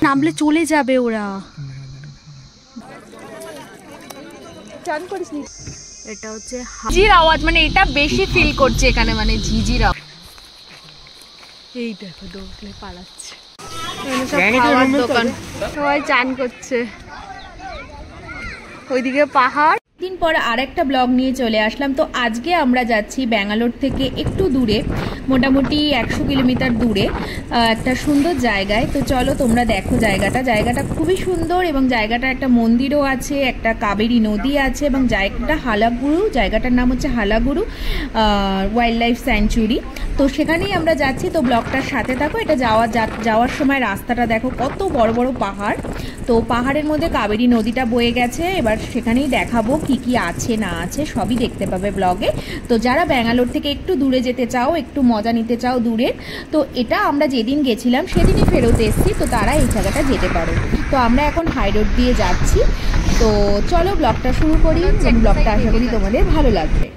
নামলে চলে যাবে ওরা। চান করিসনি? এটা হচ্ছে ঝিঝির আওয়াজ, মানে এটা বেশি ফিল করছে এখানে, মানে ঝিঝির আওয়াজ। এই দেখো দৌড়লে পালাচ্ছে। খাওয়ার দোকান, সবাই চান করছে। ওইদিকে পাহাড়। দিন পর আরেকটা ব্লগ নিয়ে চলে আসলাম। তো আজকে আমরা যাচ্ছি ব্যাঙ্গালোর থেকে একটু দূরে, মোটামুটি 100 কিলোমিটার দূরে একটা সুন্দর জায়গায়। তো চলো তোমরা দেখো জায়গাটা খুবই সুন্দর, এবং জায়গাটা একটা মন্দিরও আছে, একটা কাবেরী নদী আছে, এবং জায়গাটা হালাগুরু, জায়গাটার নাম হচ্ছে হালাগুরু ওয়াইল্ড লাইফ স্যাংচুরি। তো সেখানেই আমরা যাচ্ছি। তো ব্লগটার সাথে থাকো। এটা যাওয়ার সময় রাস্তাটা দেখো, কত বড় বড় পাহাড়। তো পাহাড়ের মধ্যে কাবেরী নদীটা বয়ে গেছে। এবার সেখানেই দেখাবো কি কি আছে না আছে, সবই দেখতে পাবে ব্লগে। তো যারা ব্যাঙ্গালোর থেকে একটু দূরে যেতে চাও, একটু মজা নিতে চাও দূরের, তো এটা আমরা যেদিন গেছিলাম সেদিনই ফেরত এসেছি, তো তারা এই জায়গাটা যেতে পারো। তো আমরা এখন হাই রোড দিয়ে যাচ্ছি। তো চলো ব্লগটা শুরু করি, ব্লগটা আশা করি তোমাদের ভালো লাগবে।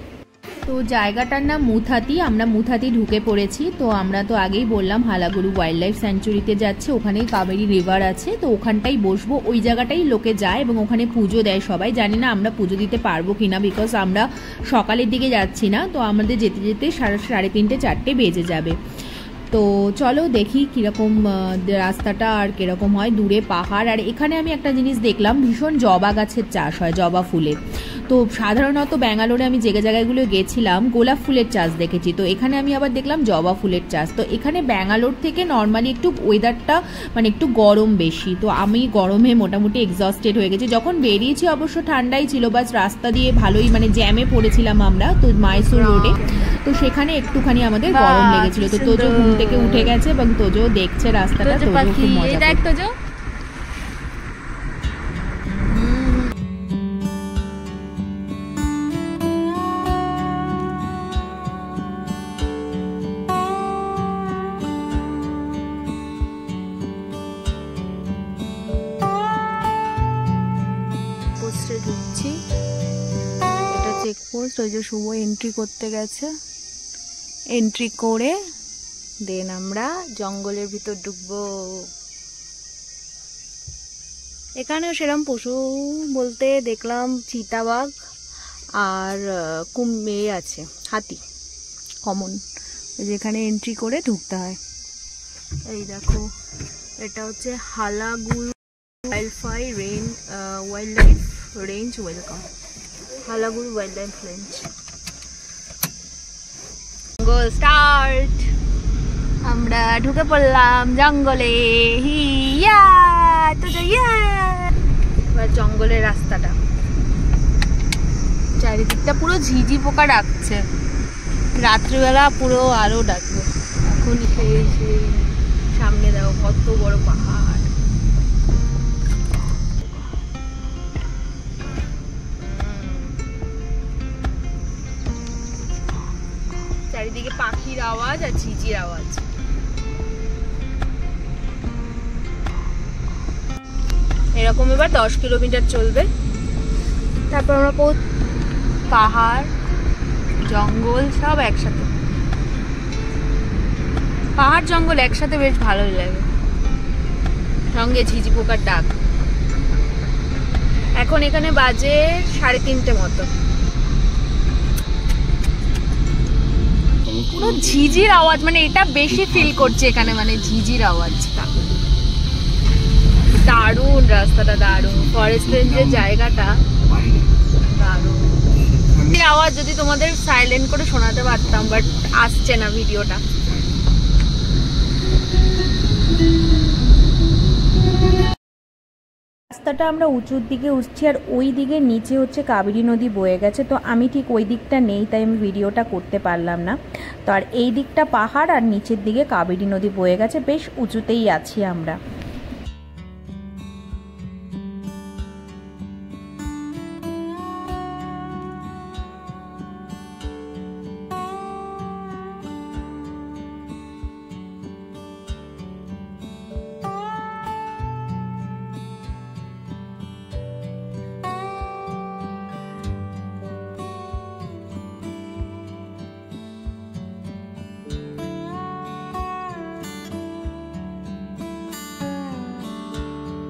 তো জায়গাটার নাম মুথাতি। আমরা মুথাতি ঢুকে পড়েছি। তো আমরা তো আগেই বললাম হালাগুরু ওয়াইল্ড লাইফ স্যাংচুরিতে যাচ্ছি, ওখানেই কাবেরী রিভার আছে। তো ওখানটাই বসবো, ওই জায়গাটাই লোকে যায় এবং ওখানে পুজো দেয় সবাই। জানি না আমরা পুজো দিতে পারবো কিনা, বিকজ আমরা সকালের দিকে যাচ্ছি না। তো আমাদের যেতে যেতে 3:30 4টে বেজে যাবে। তো চলো দেখি কীরকম রাস্তাটা আর কীরকম হয়। দূরে পাহাড়, আর এখানে আমি একটা জিনিস দেখলাম, ভীষণ জবা গাছের চাষ হয়, জবা ফুলের। তো সাধারণত ব্যাঙ্গালোরে আমি যে জায়গাগুলো গেছিলাম গোলাপ ফুলের চাষ দেখেছি, তো এখানে আমি আবার দেখলাম জবা ফুলের চাষ। তো এখানে ব্যাঙ্গালোর থেকে নর্মালি একটু ওয়েদারটা মানে একটু গরম বেশি। তো আমি গরমে মোটামুটি এক্সস্টেড হয়ে গেছি। যখন বেরিয়েছি অবশ্য ঠান্ডাই ছিল, বাস রাস্তা দিয়ে ভালোই মানে জ্যামে পড়েছিলাম আমরা, তো মাইসোর রোডে। তো সেখানে একটুখানি আমাদের গরম লেগেছিল। তো তোজো ঘুম থেকে উঠে গেছে এবং তোজো দেখছে রাস্তাটা। তোজো খুব মজা করছে। ঢুকছি, এটা চেকপোস্ট। ওই যে শুভ এন্ট্রি করতে গেছে, এন্ট্রি করে দেন আমরা জঙ্গলের ভিতর ঢুকবো। এখানেও সেরকম পশু বলতে দেখলাম চিতাবাঘ আর কুমির আছে, হাতি কমন। যেখানে এন্ট্রি করে ঢুকতে হয়। এই দেখো, এটা হচ্ছে Halaguru wild life range. Welcome Halaguru wild life range. জঙ্গল স্টার্ট, আমরা ঢুকে পড়লাম জঙ্গলে। হিয়া তো এবার জঙ্গলের রাস্তাটা, চারিদিকটা পুরো ঝিঝি পোকা ডাকছে। রাত্রিবেলা পুরো আরো ডাকবে। এখন সেই সামনে দেখো কত বড় পাহাড়। চারিদিকে পাখির আওয়াজ আর ঝিঝির আওয়াজ। এরকম এবার 10 কিলোমিটার চলবে, তারপর আমরা পাহাড় জঙ্গল সব একসাথে। পাহাড় জঙ্গল একসাথে বেশ ভালোই লাগে, সঙ্গে ঝিঝি পোকার ডাক। এখন এখানে বাজে 3:30 মতো। পুরো ঝিঝির আওয়াজ, মানে এটা বেশি ফিল করছে এখানে, মানে ঝিঝির আওয়াজটা। দারুণ রাস্তাটা, দারুণ। ফরেস্ট রেঞ্জের জায়গাটা দারুণ। আওয়াজ যদি তোমাদের সাইলেন্ট করে শোনাতে পারতাম, বাট আসছে না ভিডিওটা। রাস্তাটা আমরা উঁচুর দিকে উঠছি, আর ওই দিকে নিচে হচ্ছে কাবেরী নদী বয়ে গেছে। তো আমি ঠিক ওই দিকটা নেই, তাই আমি ভিডিওটা করতে পারলাম না। তো আর এই দিকটা পাহাড়, আর নিচের দিকে কাবেরী নদী বয়ে গেছে। বেশ উঁচুতেই আছি আমরা।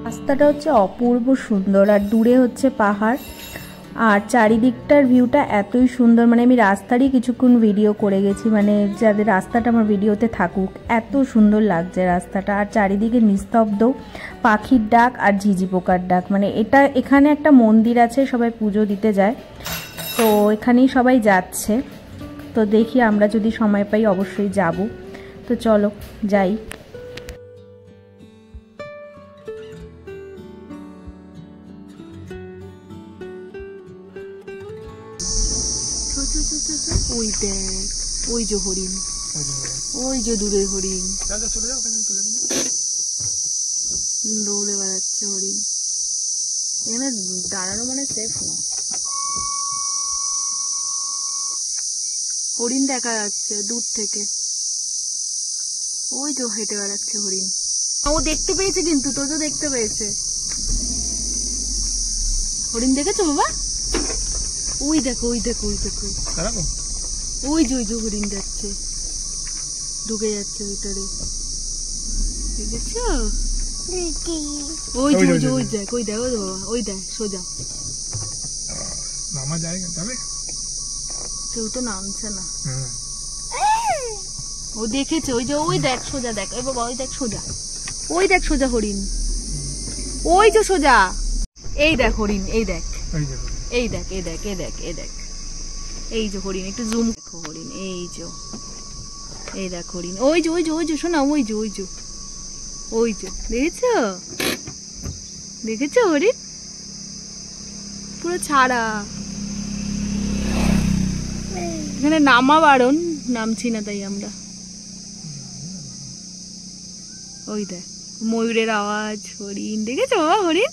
রাস্তাটা হচ্ছে অপূর্ব সুন্দর, আর দূরে হচ্ছে পাহাড়, আর চারিদিকটার ভিউটা এতই সুন্দর। মানে আমি রাস্তারই কিছুক্ষণ ভিডিও করে গেছি, মানে যাদের রাস্তাটা আমার ভিডিওতে থাকুক, এত সুন্দর লাগছে রাস্তাটা। আর চারিদিকে নিস্তব্ধ, পাখির ডাক আর ঝিঝি পোকার ডাক। মানে এখানে একটা মন্দির আছে, সবাই পুজো দিতে যায়, তো এখানেই সবাই যাচ্ছে। তো দেখি আমরা যদি সময় পাই অবশ্যই যাব। তো চলো যাই। ওই দেখ, ওই যে হরিণ, ওই যে দূরে হরিণ দৌড়ে বেড়াচ্ছে হরিণ। এখানে দাঁড়ানো মানে সেফ না। হরিণ দেখা যাচ্ছে দূর থেকে, ওই যে হেঁটে বেড়াচ্ছে হরিণ। ও দেখতে পেয়েছে, কিন্তু তোজো দেখতে পেয়েছে। হরিণ দেখেছো বাবা? ওই দেখো, ওই দেখো, ওই দেখো, ওই যে হরিণ যাচ্ছে, ঢুকে যাচ্ছে ভিতরে, দেখেছো? ওই যে ওই দেখ, ওই দেখ, ওই বাবা, ওই দেখ সোজা নামা যায়, কেউ তো নামছে না। ও দেখেছে, ওই যে ওই দেখ সোজা দেখ, ওই বাবা ওই দেখ সোজা, ওই দেখ সোজা হরিণ, ওই যে সোজা, এই দেখ হরিণ, এই দেখ, এই দেখ, এই দেখ, এই দেখ, এই দেখ, এই যে হরিণ, একটু জুম দেখো হরিণ, এই যে, এই দেখ হরিণ, ওই যে ওই যে ওই যে শোনা, ওই যে ওই যে ওই যে, দেখেছো? দেখেছো হরিণ পুরো ছাড়া। এখানে নামা বারণ, নামছি না তাই আমরা। ওই দেখ ময়ূরের আওয়াজ, হরিণ দেখেছো বাবা? হরিণ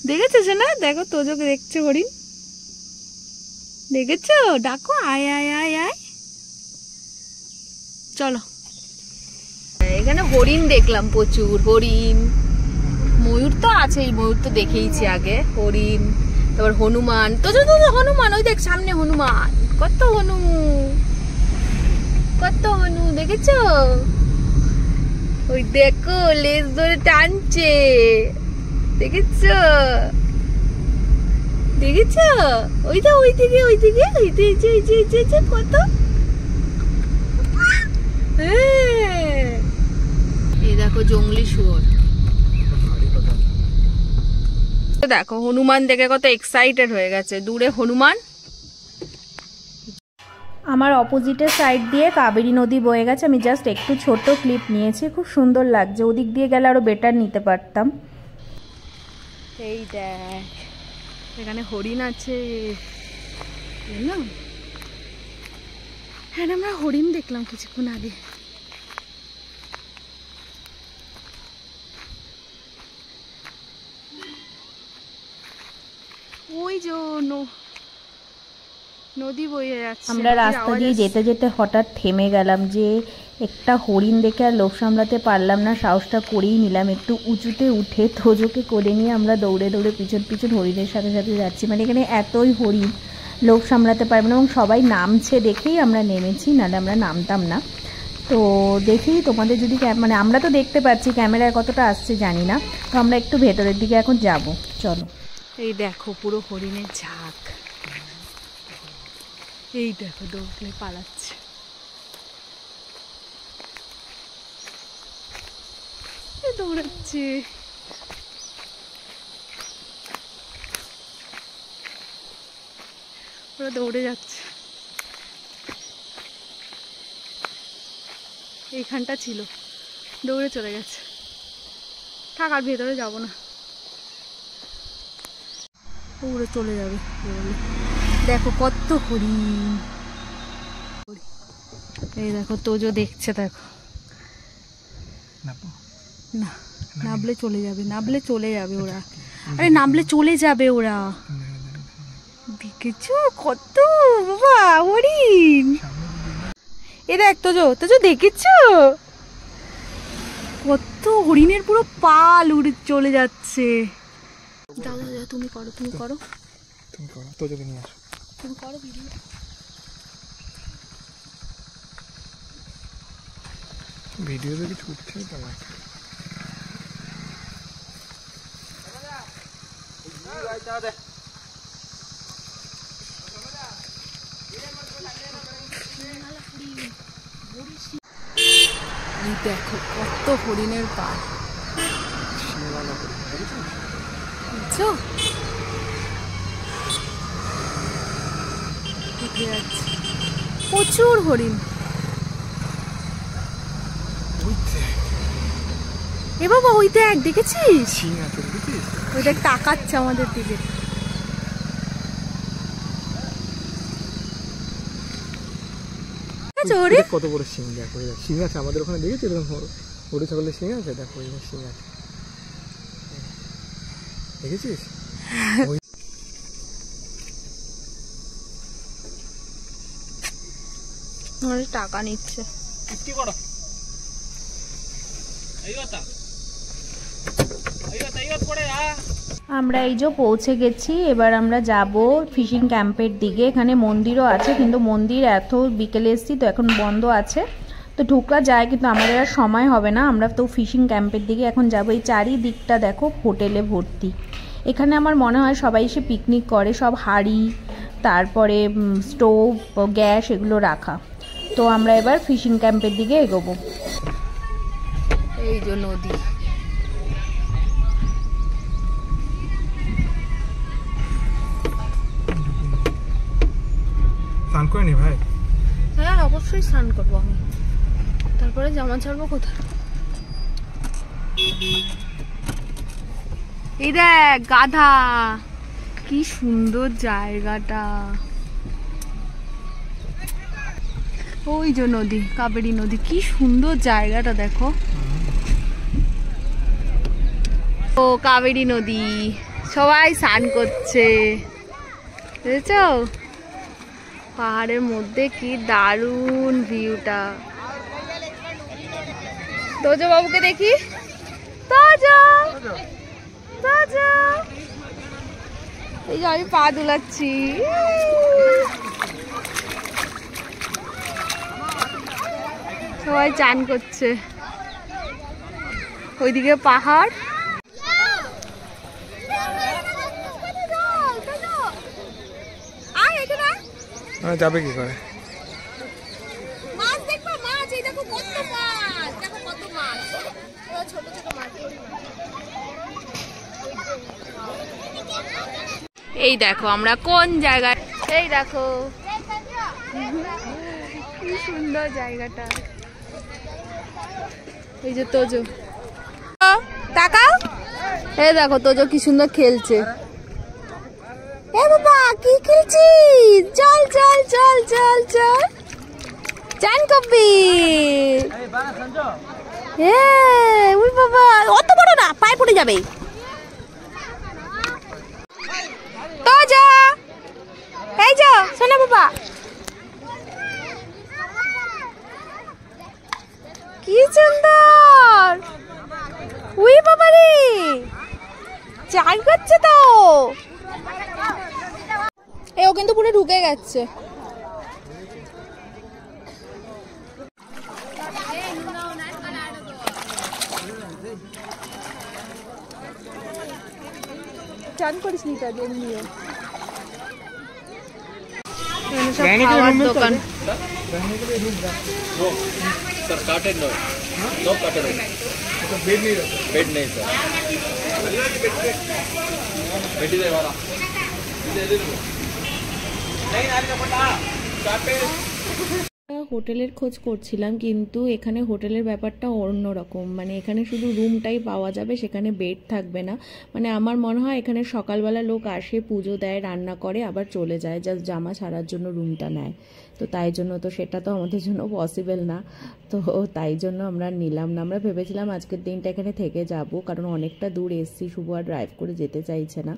দেখেছো শোনা? দেখো তোজোকে দেখছে হরিণ, দেখেছো? ডাকো আয় আয় আয় আয়। চলো, এখানে হরিণ দেখলাম প্রচুর, হরিণ, ময়ূর তো আছেই, ময়ূর তো দেখেইছি আগে, হরিণ, তারপর হনুমান, তোজো হনুমান, ওই দেখ সামনে হনুমান, কত হনু, কত হনু, দেখেছো? ওই দেখো লেজ ধরে টানছে, দেখেছো? দেখেছো? ওইটা ওই দিকে, ওই দিকে, ওই দিকে কত, এই দেখো জঙ্গলি শুয়োর। দেখো হনুমান দেখে কত এক্সাইটেড হয়ে গেছে, দূরে হনুমান। আমার অপোজিটের সাইড দিয়ে কাবেরী নদী বয়ে গেছে, আমি জাস্ট একটু ছোট ক্লিপ নিয়েছি, খুব সুন্দর লাগছে। ওদিক দিয়ে গেলে আরো বেটার নিতে পারতাম। এই দেখ এখানে হরিণ আছে, হ্যাঁ আমরা হরিণ দেখলাম কিছুক্ষণ আগে। ওই যে নদী বয়ে যাচ্ছে। আমরা রাস্তা দিয়ে যেতে যেতে হঠাৎ থেমে গেলাম, যে একটা হরিণ দেখে আর লোভ সামলাতে পারলাম না, সাহসটা করেই নিলাম একটু উঁচুতে উঠে। তোজোকে করে নিয়ে আমরা দৌড়ে দৌড়ে পিছন পিছন হরিণের সাথে সাথে যাচ্ছি। মানে এখানে এতই হরিণ, লোভ সামলাতে পারবে না, এবং সবাই নামছে দেখেই আমরা নেমেছি, নাহলে আমরা নামতাম না। তো দেখি তোমাদের যদি মানে আমরা তো দেখতে পাচ্ছি, ক্যামেরায় কতটা আসছে জানি না, তো আমরা একটু ভেতরের দিকে এখন যাব। চলো। এই দেখো পুরো হরিণের ঝাঁক, এই দেখো দৌড়ে পালাচ্ছে। দৌড়াচ্ছে, ওরা দৌড়ে যাচ্ছে। এইখানটা ছিল, দৌড়ে চলে গেছে। থাক আর ভেতরে যাব না, উড়ে চলে যাবে। দেখো কত হরিণ, এই দেখো তোজো দেখছে, দেখো না নামলে চলে যাবে, নামলে চলে যাবে ওরা, আরে নামলে চলে যাবে ওরা। দেখেছো কত বাবা হরিণ, এ দেখ তোজো, তোজো দেখেছো কত হরিণের পুরো পাল উড়ে চলে যাচ্ছে। যাও যাও যাও, তুমি করো, তুমি করো, তুমি করো, তোজোকে নিয়ে আসো, তুমি করো ভিডিও। ভিডিও দেখে ছুটছে তো দেখো কত হরিণের পা, বুঝছো? প্রচুর হরিণ। এ বাবা ওই দেখ, দেখেছিস? ওই দেখ তাকাচ্ছে আমাদের দিকে। কত বড় শিং, দেখো শিং আছে আমাদের ওখানে, দেখেছি এরকম হরি ছাগলের শিং আছে, দেখো শিং আছে, দেখেছিস? টাকা নিচ্ছে। আমরা এই যে পৌঁছে গেছি, এবার আমরা যাব ফিশিং ক্যাম্পের দিকে। এখানে মন্দিরও আছে, কিন্তু মন্দির এত বিকেলে এসেছি তো এখন বন্ধ আছে, তো ঢোকা যায় কিন্তু আমাদের আর সময় হবে না। আমরা তো ফিশিং ক্যাম্পের দিকে এখন যাব। এই চারিদিকটা দেখো হোটেলে ভর্তি। এখানে আমার মনে হয় সবাই এসে পিকনিক করে, সব হাঁড়ি, তারপরে স্টোভ, গ্যাস এগুলো রাখা। তো আমরা এবার ফিশিং ক্যাম্পের দিকে এগোবো। এই যে নদী, স্নান করে নি ভাই? হ্যাঁ অবশ্যই স্নান করবো আমি, তারপরে জামা ছাড়বো কোথায়? এই দেখ গাধা, কি সুন্দর জায়গাটা। ওই যে নদী, কাবেরী নদী, কি সুন্দর জায়গাটা দেখো। ও কাবেরী নদী, সবাই স্নান করছে, বুঝেছো? পাহাড়ের মধ্যে কি দারুণ ভিউটা। তোজো বাবুকে দেখি, তোজো তোজো, এই যে আমি পা দুলাচ্ছি। সবাই চান করছে, ওইদিকে পাহাড়। যাবে কি করে? মাছ দেখো, মাছ, এই দেখো কত মাছ, দেখো কত মাছ, ছোট ছোট মাছ। এই দেখো আমরা কোন জায়গায়, এই দেখো কি সুন্দর জায়গাটা। এই যে তোজো, তাকাও, এই দেখো তোজো কি সুন্দর খেলছে। এ বাবা কি খেলছিস? চল চল চল চল চল, চান করবি? ওই বাবা অত বড় না, পায়ে পড়ে যাবে। তো যা, এই যা শোনা বাবা, কি সুন্দর। ওই বাবা রে, চান করছে তো। ও কিন্তু পুরো ঢুকে গেছে। চান করিস নি তা এমনিও। খাওয়ার দোকান। सर काटेड नो, नो काटेड नो, बेड नहीं सर, बेड दे वाला, दे नहीं आने का पता, काटे। হোটেলের খোঁজ করছিলাম, কিন্তু এখানে হোটেলের ব্যাপারটা অন্যরকম। মানে এখানে শুধু রুমটাই পাওয়া যাবে, সেখানে বেড থাকবে না। মানে আমার মনে হয় এখানে সকালবেলা লোক আসে, পুজো দেয়, রান্না করে, আবার চলে যায়, জাস্ট জামা ছাড়ার জন্য রুমটা নেয়। তো তাই জন্য তো সেটা তো আমাদের জন্য পসিবল না, তো তাই জন্য আমরা নিলাম না। আমরা ভেবেছিলাম আজকের দিনটা এখানে থেকে যাব, কারণ অনেকটা দূর এসছি, শুভ আর ড্রাইভ করে যেতে চাইছে না,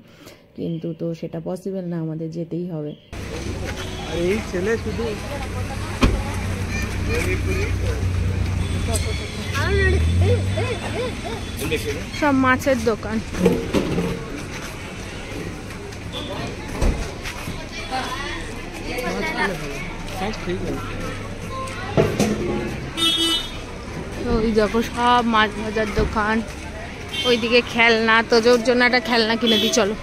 কিন্তু তো সেটা পসিবল না, আমাদের যেতেই হবে। এই ছেলে শুধু সব মাছের দোকান। ওই দেখো সব মাছ ভাজার দোকান, ওইদিকে খেলনা, তোজোর জন্য একটা খেলনা কিনে দিই চলো।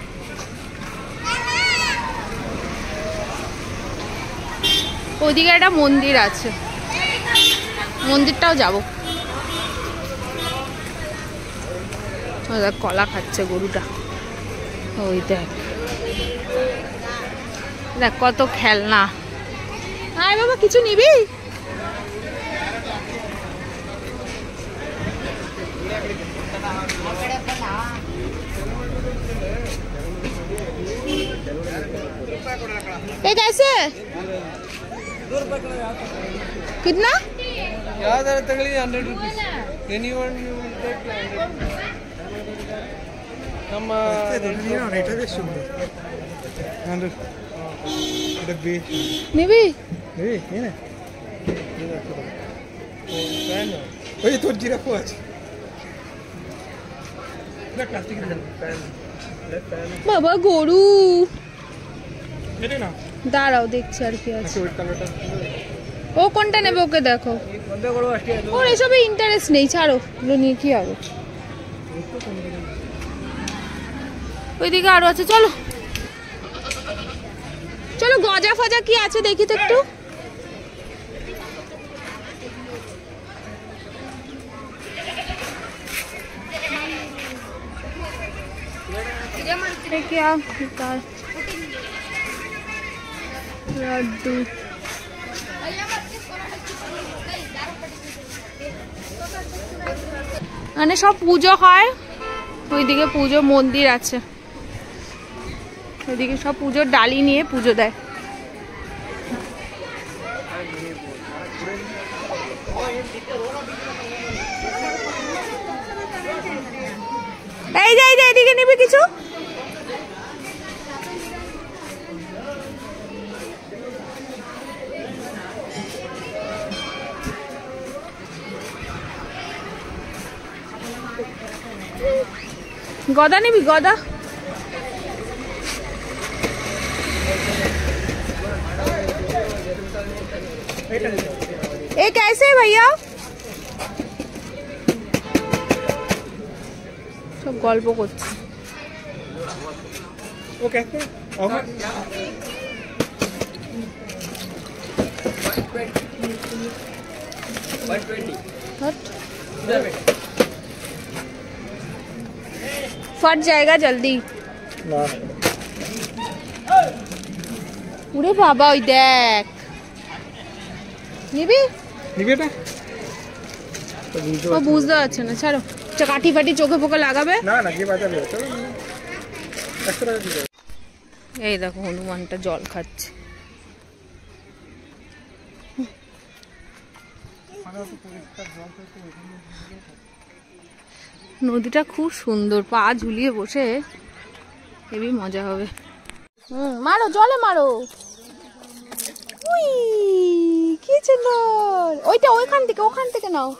ওইদিকে একটা মন্দির আছে, মন্দিরটাও যাবো। দেখ কলা খাচ্ছে গরুটা, ওই দেখ দেখ কত খেলনা। আয় বাবা কিছু নিবি? ये कैसे कितना? याद है तगड़ी 100 rupees anyone you will take 100 ನಮ್ಮ ರೇಟ್ ಇದೆ ಸುಮ್ಮನೆ 100 ಡಬ್ಬಿ ನಿವಿ ಏನೇ ಫ್ಯಾನ್ ওই তোর জিরাফও আছে না প্লাস্টিকের ফ্যান বাবা গরু এটা না দাঁড়াও দেখছি আর কি আছে। ওই কালারটা ও কোনটা নেবে ওকে দেখো, বন্ধ করো আসছে ওর এসবে ইন্টারেস্ট নেই, ছাড়ো ওগুলো নিয়ে কি হবে। ওইদিকে আরো আছে, চলো চলো গজা ফজা কি আছে দেখি তো একটু। क्या लड्डू মানে সব পুজো হয়, ওইদিকে পুজো মন্দির আছে, ওইদিকে সব পুজোর ডালি নিয়ে পুজো দেয়। এই যে এদিকে নিবি কিছু? गदा नहीं भी गदा ये कैसे है भैया? सब गल्प করছে। ও कैसे ऑफर फट जाएगा जल्दी। उरे बाबा ওই দেখ নিবি নিবি এটা ও বুঝতে পারছে না, ছাড়ো। কাঠি ফাটি চোখে পোকে লাগাবে না না কি বাজাবে চলো 100 টাকা দিও। এই দেখো হনুমানটা জল খাচ্ছে। নদীটা খুব সুন্দর, পা ঝুলিয়ে বসে হেবি মজা হবে। মারো জলে মারো, কি সুন্দর। ওইটা ওখান থেকে নাও।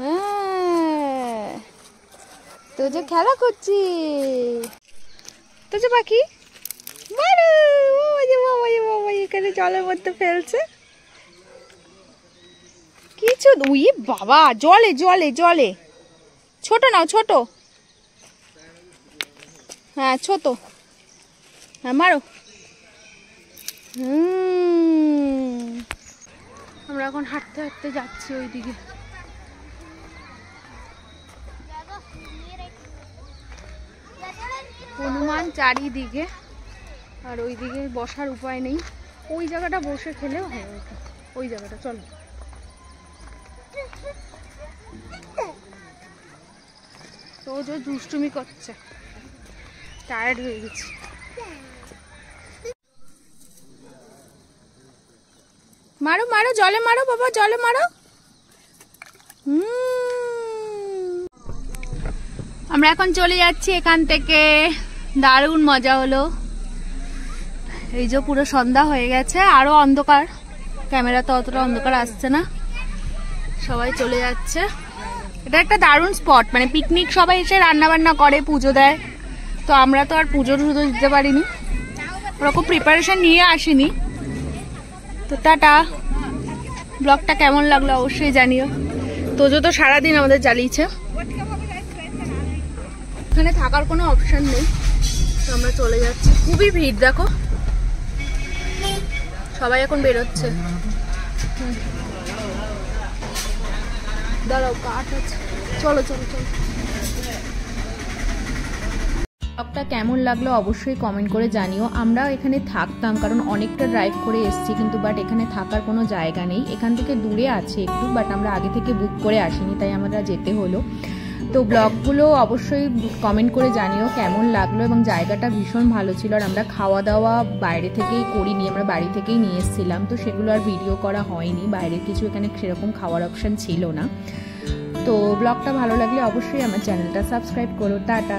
হ্যাঁ তো যে খেলা করছি তো যে পাখি মারো। বাবা এখানে জলের মধ্যে ফেলছে কিছু। উই বাবা জলে জলে জলে ছোট নাও ছোট, হ্যাঁ ছোট, হ্যাঁ মারো। আমরা এখন হাঁটতে হাঁটতে যাচ্ছি ওইদিকে। হনুমান চারিদিকে, আর ওইদিকে বসার উপায় নেই, ওই জায়গাটা বসে খেলেও হয়। ওই জায়গাটা চলো। তো যে দুষ্টুমি করছে, টায়ার্ড হয়ে গেছি। মারো মারো জলে মারো বাবা, জলে মারো। আমরা এখন চলে যাচ্ছি এখান থেকে। দারুণ মজা হলো। এই যে পুরো সন্ধ্যা হয়ে গেছে, আরো অন্ধকার, ক্যামেরাতে অতটা অন্ধকার আসছে না, সবাই চলে যাচ্ছে। এটা একটা দারুণ স্পট, মানে পিকনিক, সবাই এসে রান্না বান্না করে, পুজো দেয়। তো আমরা তো আর পুজো টুজো দিতে পারিনি, ওরকম প্রিপারেশন নিয়ে আসিনি। তো টাটা। ব্লগটা কেমন লাগলো অবশ্যই জানিও। তোজো তো সারাদিন আমাদের চালিয়েছে, এখানে থাকার কোনো অপশন নেই। তো আমরা চলে যাচ্ছি, খুবই ভিড় দেখো, সবাই এখন বেরোচ্ছে। দাঁড়াও, কাঠ আছে। চলো চলো চলো। ব্লগটা কেমন লাগলো অবশ্যই কমেন্ট করে জানিও। আমরা এখানে থাকতাম কারণ অনেকটা ড্রাইভ করে এসেছি, কিন্তু বাট এখানে থাকার কোনো জায়গা নেই। এখান থেকে দূরে আছে একটু, বাট আমরা আগে থেকে বুক করে আসিনি, তাই আমরা যেতে হলো। তো ব্লগগুলো অবশ্যই কমেন্ট করে জানিও কেমন লাগলো, এবং জায়গাটা ভীষণ ভালো ছিল। আর আমরা খাওয়া দাওয়া বাইরে থেকেই করিনি, আমরা বাড়ি থেকেই নিয়ে এসেছিলাম, তো সেগুলো আর ভিডিও করা হয়নি। বাইরের কিছু এখানে সেরকম খাওয়ার অপশান ছিল না। তো ব্লগটা ভালো লাগলে অবশ্যই আমার চ্যানেলটা সাবস্ক্রাইব করো। টাটা।